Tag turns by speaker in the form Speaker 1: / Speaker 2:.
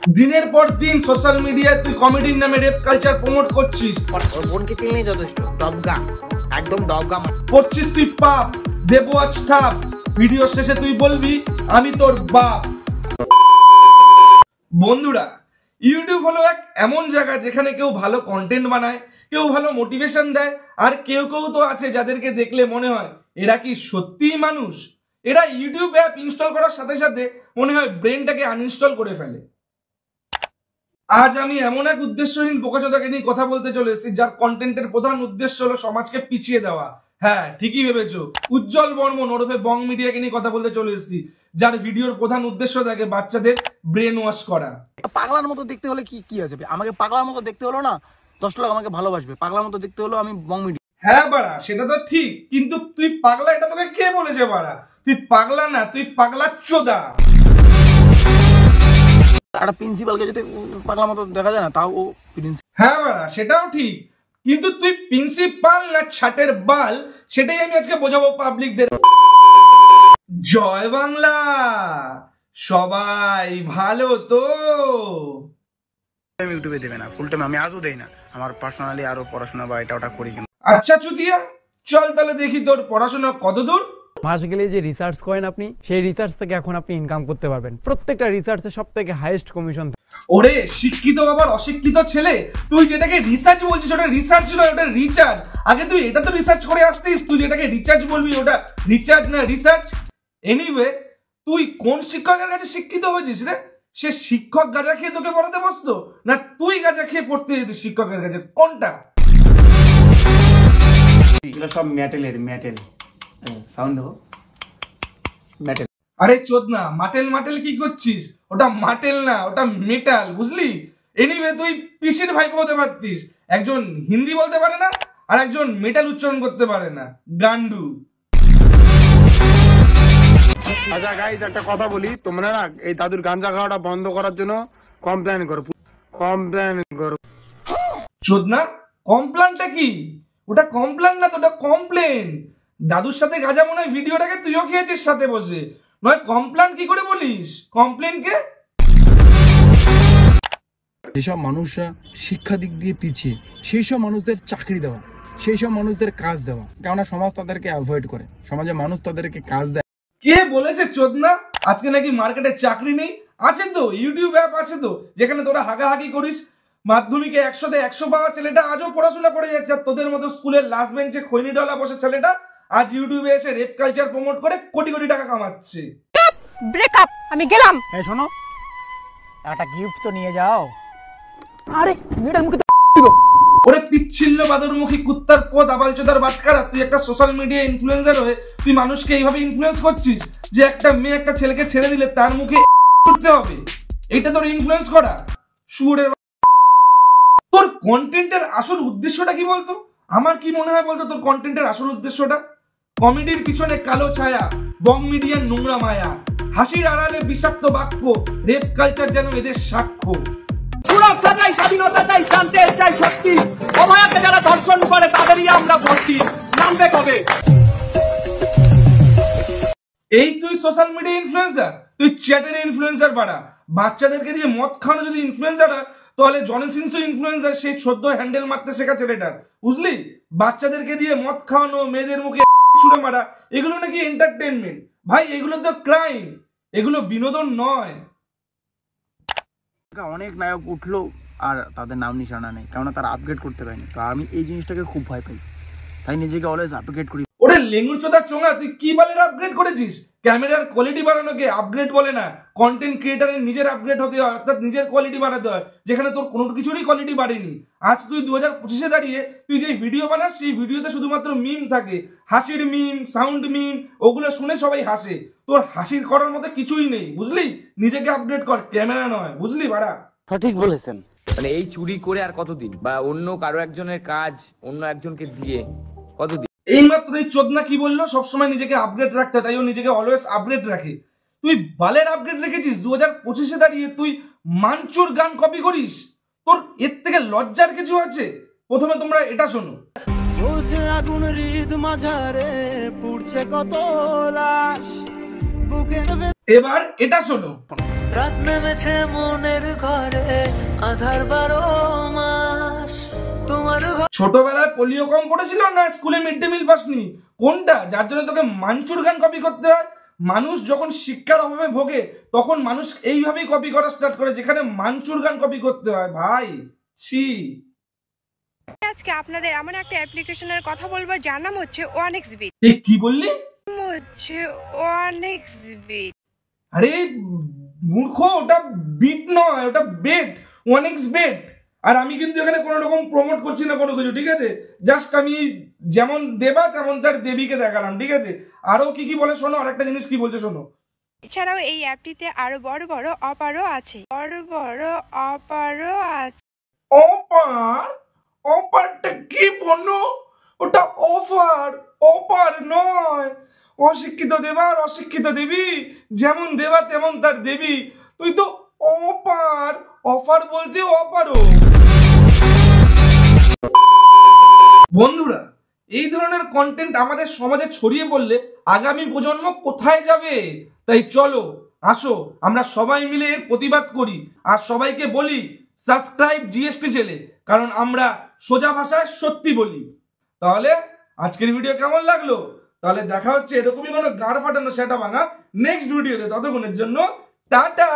Speaker 1: দিনের পর দিন সোশ্যাল মিডিয়ায় তুই কমেডির নামে রেপ কালচার প্রমোট করছিস।
Speaker 2: বোনকে চিনলেই যথেষ্ট, ডবগা, একদম ডবগা
Speaker 1: করছিস তুই পাপ, দেবো আজ ঠাপ। ভিডিও শেষে তুই বলবি আমি তোর বাপ। বন্ধুরা, ইউটিউব হলো এক এমন জায়গা যেখানে কেউ ভালো কন্টেন্ট বানায়, কেউ ভালো মোটিভেশন দেয়, আর কেউ কেউ তো আছে যাদেরকে দেখলে মনে হয় এরা কি সত্যিই মানুষ। এরা ইউটিউব অ্যাপ ইনস্টল করার সাথে সাথে মনে হয় ব্রেনটাকে আনইনস্টল করে ফেলে। আজ আমি এমন এক উদ্দেশ্যহীন বোকাচোদাকে নিয়ে কথা বলতে চলে এসেছি যার কন্টেন্টের প্রধান উদ্দেশ্য হলো সমাজকে পিছিয়ে দেওয়া। হ্যাঁ, ঠিকই ভেবেছো, উজ্জ্বল বর্মন ওরফে বং মিডিয়াকে নিয়ে কথা বলতে চলে এসেছি, যার ভিডিওর প্রধান উদ্দেশ্য থাকে বাচ্চাদের ব্রেন ওয়াশ করা।
Speaker 3: পাগলার মতো দেখতে হলে কি আছে? আমাকে পাগলার মতো দেখতে হলো না 10 লোক আমাকে ভালোবাসবে, পাগলার মতো দেখতে হলো আমি বং মিডিয়া।
Speaker 1: হ্যাঁ বাড়া, সেটা তো ঠিক, কিন্তু তুই পাগলা এটা তোকে কে বলেছে বাড়া? তুই পাগলা না, তুই পাগলা চোদা।
Speaker 3: একটা প্রিন্সিপালকে যদি পাগলার মতো দেখা যায় না, তাও ও প্রিন্সিপাল।
Speaker 1: হ্যাঁ বাড়া, সেটাও ঠিক, কিন্তু তুই প্রিন্সিপাল না ছাটের বাল, সেটাই আমি আজকে বোঝাবো পাবলিকদের। জয় বাংলা, সবাই ভালো তো?
Speaker 3: আমি ইউটিউবে দেবে না, ফুল টাইম আমি আজও দেই না, আমার পার্সোনালি আরো পড়াশোনা বা এটা ওটা করি। কিন্তু
Speaker 1: আচ্ছা চুতিয়া, চল তাহলে দেখি তোর পড়াশোনা কতদূর।
Speaker 4: মাস গেলে যে রিসার্চ করেন আপনি, সেই রিসার্চ থেকে এখন আপনি ইনকাম করতে পারবেন। প্রত্যেকটা রিসার্চে সবথেকে হাইয়েস্ট কমিশন।
Speaker 1: ওরে শিক্ষিত আবার অশিক্ষিত ছেলে, তুই যেটাকে রিসার্চ বলছিস ওটা রিসার্চ নয়, ওটা রিচার্জ। আগে তুই এটা তো রিসার্চ করে আসছিস, তুই যেটাকে রিচার্জ বলবি ওটা রিচার্জ না রিসার্চ। এনিওয়ে, তুই কোন শিক্ষকের কাছে শিক্ষিত হয়েছিস রে? সে শিক্ষক গাঁজা খেয়ে তোকে পড়াতে বসতো, না তুই গাঁজা খেয়ে পড়তে যেতিস শিক্ষকের কাছে? কোনটা?
Speaker 3: এগুলো সব ম্যাটেলের সাউন্ড দেবো ম্যাটেল।
Speaker 1: আরে চোদনা, মাটেল মাটেল কি করছিস? ওটা মাটেল না, ওটা মেটাল, বুঝলি? এনিওয়ে, তুই পিসির ভাইপো হতে পারতিস। একজন হিন্দি বলতে পারে না আর একজন মেটাল উচ্চারণ করতে পারে না, গান্ডু।
Speaker 3: আচ্ছা গাইস, একটা কথা বলি, তোমরা না এই দাদুর গাঞ্জা খাওয়াটা বন্ধ করার জন্য কমপ্লেন করো।
Speaker 1: চোদনা, কমপ্লেনটা কি? ওটা কমপ্লেন না তো, ওটা কমপ্লেন। দাদুর সাথে গাঁজা মনে হয় ভিডিওটাকে তুইও খেয়েছিস সাথে বসে, নয় কমপ্লেন কি করে বলিস? কমপ্লেন কে?
Speaker 5: যেসব মানুষরা শিক্ষা দিক দিয়ে পিছিয়ে, সেই সব মানুষদের চাকরি দেওয়া, সেই সব মানুষদের কাজ দেওয়া, কেননা সমাজ তাদেরকে অ্যাভয়েড করে, সমাজে মানুষ তাদেরকে কাজ দেয়।
Speaker 1: কে বলেছে চোদনা আজকে নাকি মার্কেটে চাকরি নেই? আছে তো, ইউটিউব অ্যাপ আছে তো, যেখানে তোরা হাগাহাগি করিস। মাধ্যমিকে 100তে 100 পাওয়া ছেলেটা আজও পড়াশোনা করে যাচ্ছে, আর তোদের মতো স্কুলের লাস্ট বেঞ্চে খৈনি ডলা বসে ছেলেটা আজ ইউটিউবে এসে রেপ কালচার প্রমোট করে কোটি কোটি টাকা কামাচ্ছে।
Speaker 6: ব্রেকআপ, আমি গেলাম।
Speaker 3: এই শোনো, একটা গিফট তো নিয়ে যাও।
Speaker 6: আরে মেয়েটার মুখে
Speaker 1: ওরে পিচ্ছিল্য বাদরমুখী কুত্তার পদ আবালচোদার বাটকারা, তুই একটা সোশ্যাল মিডিয়া ইনফ্লুয়েন্সার হয়ে তুই মানুষকে এইভাবে ইনফ্লুয়েন্স করছিস যে একটা মেয়ে একটা ছেলেকে ছেড়ে দিলে তার মুখে করতে হবে। এটা তোর ইনফ্লুয়েন্স করা? শুয়োরের। তোর কন্টেন্টের আসল উদ্দেশ্যটা কি বলতো? আমার কি মনে হয় বলতো তোর কন্টেন্টের আসল উদ্দেশ্যটা? কমেডির পিছনে কালো ছায়া, বং মিডিয়ার নোংরা মায়া, হাসির আড়ালে বিষাক্ত বাক্য, রেপ কালচার যেন এদের সাক্ষ্য।
Speaker 7: সুরক্ষা চাই, স্বাধীনতা চাই, জানতে চাই সত্যি, অমায়াকে যারা ধর্ষণ করে তাদেরই আমরা ভর্তি। নামবে কবে?
Speaker 1: এই তুই সোশ্যাল মিডিয়া ইনফ্লুয়েন্সার, তুই চ্যাটের ইনফ্লুয়েন্সার বাড়া। বাচ্চাদেরকে দিয়ে মদ খাওয়ানো যদি ইনফ্লুয়েন্সার হয়, তাহলে জনসিনসো ইনফ্লুয়েন্সার সেই 14 হ্যান্ডেল মারতে শেখা ছেলেটার, বুঝলি? বাচ্চাদেরকে দিয়ে মদ খাওয়ানো, মেয়েদের মুখে ছুঁড়ে মারা, এগুলো নাকি এন্টারটেনমেন্ট? ভাই এগুলো তো ক্রাইম, এগুলো বিনোদন নয়।
Speaker 3: অনেক নায়ক উঠলো আর তাদের নাম নিশানা নেই, কেননা তারা আপগ্রেড করতে পারেনি। তো আমি এই জিনিসটাকে খুব ভয় পাই, তাই নিজেকে অলওয়েজ আপগ্রেড করি।
Speaker 1: ওরে লেঙ্গুর চোদা চোঙা, তুই কি বালের আপগ্রেড করেছিস? ক্যামেরার কোয়ালিটি বাড়ানোকে আপগ্রেড বলে না, কন্টেন্ট ক্রিয়েটারের নিজের আপগ্রেড হতে হয়, অর্থাৎ নিজের কোয়ালিটি বাড়াতে হয়, যেখানে তোর কোনো কিছুরই কোয়ালিটি বাড়েনি। আজ তুই 2025-এ দাঁড়িয়ে তুই যে ভিডিও বানাস, সেই ভিডিওতে শুধুমাত্র মিম থাকে, হাসির মিম, সাউন্ড মিম, ওগুলো শুনে সবাই হাসে। তোর হাসির করার মতো কিছুই নেই, বুঝলি? নিজেকে আপগ্রেড কর, ক্যামেরা নয়, বুঝলি বাড়া?
Speaker 4: সঠিক বলেছেন।
Speaker 8: মানে এই চুরি করে আর কতদিন, বা অন্য কারো একজনের কাজ অন্য একজনকে দিয়ে কতদিন?
Speaker 1: এইমাত্র এই চোদনা কি বললো, সবসময় নিজেকে আপগ্রেড রাখতে, তাই ও নিজেকে অলওয়েজ আপগ্রেড রাখে। তুই বালের আপগ্রেড রেখেছিস? 2025-এ দাঁড়িয়ে তুই মানচুর গান কপি করিস? তোর এর থেকে লজ্জার কিছু আছে? প্রথমে তোমরা এটা শোনো।
Speaker 2: জ্বলছে আগুন হৃদ মাঝারে, পুড়ছে কত লাশ বুকের।
Speaker 1: এবার এটা শোনো।
Speaker 2: রাত নেমেছে মনের ঘর আধার 12 মাস তোমার
Speaker 1: ছোটবেলায় পোলিও কম পড়েছিল না স্কুলে মিড ডে মিল পাসনি? কোনটা? যার জন্য তোকে মাঞ্চুর গান কপি করতে হয়? মানুষ যখন শিক্ষার অভাবে ভোগে তখন মানুষ এইভাবেই কপি করা স্টার্ট করে, যেখানে মাঞ্চুর গান কপি করতে হয়। ভাই ছি।
Speaker 9: আজকে আপনাদের এমন একটা অ্যাপ্লিকেশনের কথা বলবো যার নাম হচ্ছে 1xBit।
Speaker 1: এই কি বললি?
Speaker 9: হচ্ছে 1xBit।
Speaker 1: আরে মূর্খ, ওটা বিট নয়, ওটা বেট, 1xBet। আর আমি কিন্তু এখানে কোনো রকম প্রমোট করছি না কোনো কিছু, ঠিক আছে? জাস্ট আমি যেমন দেবা তেমন তার দেবীকে দেখালাম, ঠিক আছে? আরো কি কি বলে শোনো, আরেকটা জিনিস কি বলছে শোনো।
Speaker 9: এছাড়াও এই অ্যাপটিতে আরো বড় বড় অফারও আছে।
Speaker 1: অফার? অফারটা কি বলো? ওটা অফার, অফার নয়। অশিক্ষিত দেবা আর অশিক্ষিত দেবী, যেমন দেবা তেমন তার দেবী। তুই তো অফার, অফার বলতে অপারো। বন্ধুরা, এই ধরনের কন্টেন্ট আমাদের সমাজে ছড়িয়ে পড়লে আগামী প্রজন্ম কোথায় যাবে? তাই চলো, আসো আমরা সবাই মিলে এর প্রতিবাদ করি আর সবাইকে বলি সাবস্ক্রাইব জিএসটি চ্যানেলে, কারণ আমরা সোজা ভাষায় সত্যি বলি। তাহলে আজকের ভিডিও কেমন লাগলো? তাহলে দেখা হচ্ছে এরকমই কোনো গাড় ফাটানো সেটা ভাঙা নেক্সট ভিডিওতে। ততক্ষণের জন্য টাটা।